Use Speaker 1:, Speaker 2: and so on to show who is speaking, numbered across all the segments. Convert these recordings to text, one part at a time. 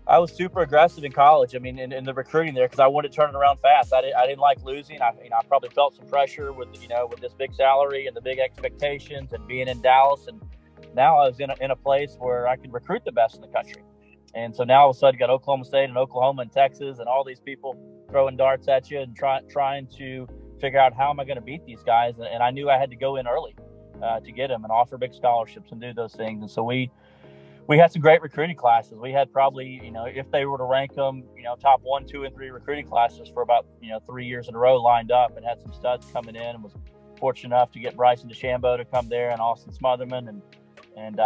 Speaker 1: I was super aggressive in college. I mean, in the recruiting there, because I wanted to turn it around fast. I didn't like losing. I probably felt some pressure with this big salary and the big expectations and being in Dallas. And now I was in a place where I could recruit the best in the country. And so now all of a sudden you got Oklahoma State and Oklahoma and Texas and all these people throwing darts at you and trying to figure out how am I going to beat these guys. And I knew I had to go in early to get them and offer big scholarships and do those things. And so we had some great recruiting classes. We had probably, if they were to rank them, top 1, 2, and 3 recruiting classes for about, 3 years in a row lined up, and had some studs coming in, and was fortunate enough to get Bryson Dechambeau to come there and Austin Smotherman. And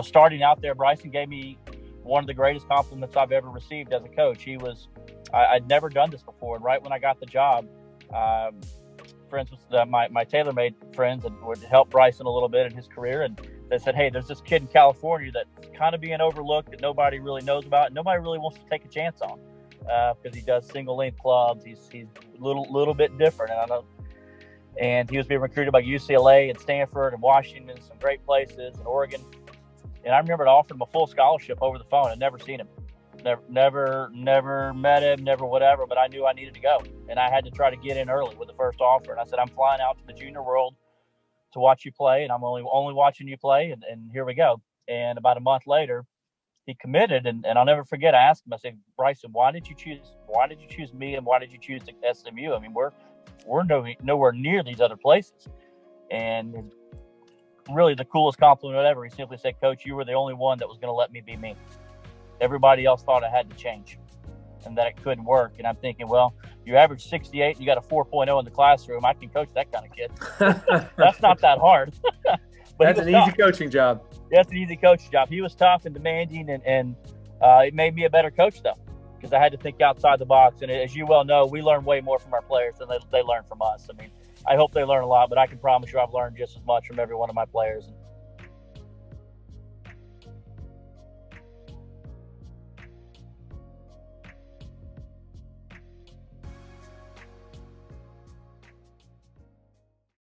Speaker 1: starting out there, Bryson gave me one of the greatest compliments I've ever received as a coach. I'd never done this before. And right when I got the job, friends with my TaylorMade friends and would help Bryson a little bit in his career. And they said, hey, there's this kid in California that's kind of being overlooked that nobody really knows about. And nobody really wants to take a chance on because he does single length clubs. He's a little bit different. And he was being recruited by UCLA and Stanford and Washington, some great places, and Oregon. And I remember I offered him a full scholarship over the phone. I'd never seen him. Never met him, never whatever, but I knew I needed to go. And I had to try to get in early with the first offer. And I said, I'm flying out to the junior world to watch you play, and I'm only watching you play, and here we go. And about a month later, he committed, and I'll never forget, I asked him, I said, Bryson, why did you choose me, and why did you choose SMU? I mean, we're nowhere near these other places. And really the coolest compliment ever, he simply said, Coach, you were the only one that was going to let me be me. Everybody else thought I had to change and that it couldn't work. And I'm thinking, well, you average 68 and you got a 4.0 in the classroom. I can coach that kind of kid. That's not that hard.
Speaker 2: But that's an easy coaching job.
Speaker 1: That's an easy coaching job. He was tough and demanding, and it made me a better coach, though, because I had to think outside the box. And as you well know, we learn way more from our players than they learn from us. I mean, I hope they learn a lot, but I can promise you I've learned just as much from every one of my players. And